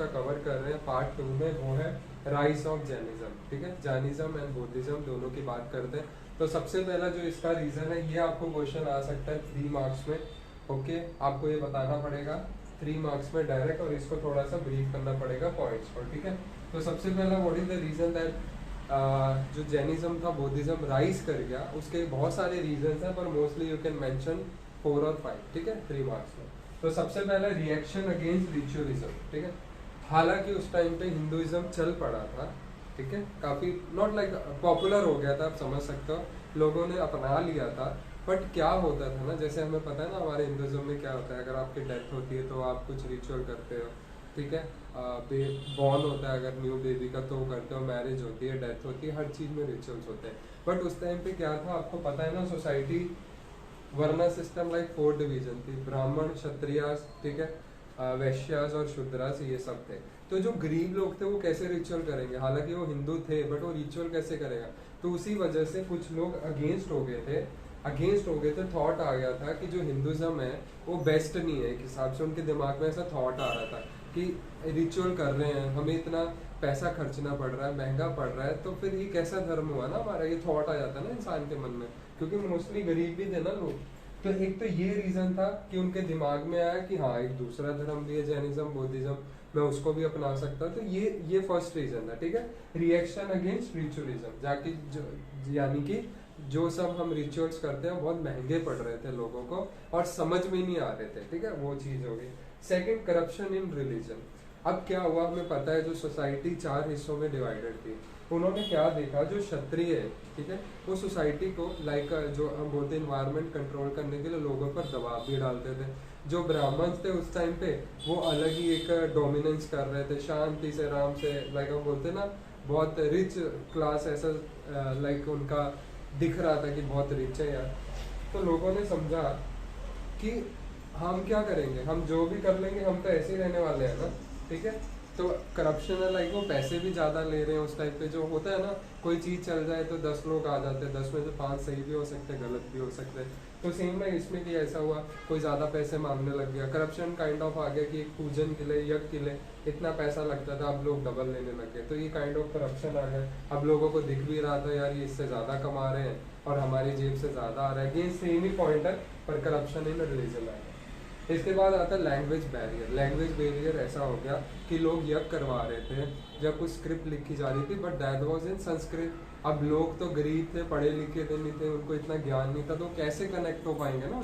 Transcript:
का कवर कर रहे हैं पार्ट 2 में, वो है राइज ऑफ जैनिज्म। ठीक है, जैनिज्म एंड बुद्धिज्म दोनों की बात करते हैं। तो सबसे पहला जो इसका रीजन है, ये आपको क्वेश्चन आ सकता है 3 मार्क्स में। ओके, आपको ये बताना पड़ेगा 3 मार्क्स में डायरेक्ट, और इसको थोड़ा सा ब्रीफ करना पड़ेगा पॉइंट्स पर। ठीक है, तो सबसे पहला what is the reason that जो जैनिज्म था बुद्धिज्म राइज कर गया, उसके बहुत सारे रीजन हैं, पर मोस्टली यू कैन मेंशन 4 और 5। ठीक है, 3 मार्क्स में। तो सबसे पहला रिएक्शन अगेंस्ट रिचुअलिज्म। ठीक है, हालांकि उस टाइम पे हिंदुइज्म चल पड़ा था। ठीक है, काफी नॉट लाइक पॉपुलर हो गया था, आप समझ सकते हो, लोगों ने अपना लिया था। बट क्या होता था ना, जैसे हमें पता है ना हमारे हिंदुइज्म में क्या होता है, अगर आपकी डेथ होती है तो आप कुछ रिचुअल करते हो। ठीक है, बॉर्न होता है अगर न्यू बेबी का तो करते हो, मैरिज होती है, डेथ होती है, हर चीज में रिचुअल्स होते हैं। बट उस टाइम पे क्या था, आपको पता है ना, सोसाइटी वर्ण सिस्टम लाइक 4 डिवीजन थी, ब्राह्मण, क्षत्रियास, ठीक है, वैश्यास और शूद्रास, ये सब थे। तो जो गरीब लोग थे वो कैसे रिचुअल करेंगे, हालांकि वो हिंदू थे बट वो रिचुअल कैसे करेगा। तो उसी वजह से कुछ लोग अगेंस्ट हो गए थे, थॉट आ गया था कि जो हिंदुज्म है वो बेस्ट नहीं है। एक हिसाब से उनके दिमाग में ऐसा थॉट आ रहा था कि रिचुअल कर रहे हैं, हमें इतना पैसा खर्चना पड़ रहा है, महंगा पड़ रहा है, तो फिर ये कैसा धर्म हुआ ना हमारा, ये थॉट आ जाता है ना इंसान के मन में, क्योंकि मोस्टली गरीब भी थे ना लोग। तो एक तो ये रीजन था कि उनके दिमाग में आया कि हाँ एक दूसरा धर्म भी है, जैनिज्म बुद्धिज्म, मैं उसको भी अपना सकता हूँ। तो ये फर्स्ट रीजन था। ठीक है, रिएक्शन अगेंस्ट रिचुअलिज्म, जाके यानी कि जो सब हम रिचुअल्स करते हैं बहुत महंगे पड़ रहे थे लोगों को और समझ में नहीं आ रहे थे। ठीक है, वो चीज हो गई। Second, corruption in religion. अब क्या हुआ, हमें पता है जो सोसाइटी 4 हिस्सों में डिवाइडेड थी, उन्होंने क्या देखा, जो क्षत्रिय है, ठीक है, वो सोसाइटी को लाइक जो हम बोलते हैं इन्वायरमेंट कंट्रोल करने के लिए लोगों पर दबाव भी डालते थे। जो ब्राह्मण थे उस टाइम पे वो अलग ही एक डोमिनेंस कर रहे थे, शांति से आराम से, लाइक हम बोलते हैं ना बहुत रिच क्लास, ऐसा लाइक उनका दिख रहा था कि बहुत रिच है यार। तो लोगों ने समझा कि हम क्या करेंगे, हम जो भी कर लेंगे हम तो ऐसे ही रहने वाले हैं ना। ठीक है, तो करप्शन है, लाइक वो पैसे भी ज़्यादा ले रहे हैं उस टाइप पे। जो होता है ना, कोई चीज़ चल जाए तो 10 लोग आ जाते हैं, 10 में से 5 सही भी हो सकते हैं, गलत भी हो सकते हैं। तो सेम ना इसमें भी ऐसा हुआ, कोई ज़्यादा पैसे मांगने लग गया, करप्शन काइंड ऑफ आ गया कि एक पूजन के लिए, यज्ञ के लिए इतना पैसा लगता था, अब लोग डबल लेने लग गए। तो ये काइंड ऑफ करप्शन आ गया। अब लोगों को दिख भी रहा था यार ये इससे ज़्यादा कमा रहे हैं और हमारी जेब से ज़्यादा आ रहा है। ये सेम ही पॉइंट है, पर करप्शन इन रिलीजन आ गया। इसके बाद आता है लैंग्वेज बैरियर। लैंग्वेज बैरियर ऐसा हो गया कि लोग यज्ञ करवा रहे थे जब कुछ स्क्रिप्ट लिखी जा रही थी, but that was in Sanskrit. अब लोग तो गरीब थे, पढ़े लिखे थे नहीं थे, उनको इतना ज्ञान नहीं था, तो कैसे कनेक्ट हो पाएंगे ना।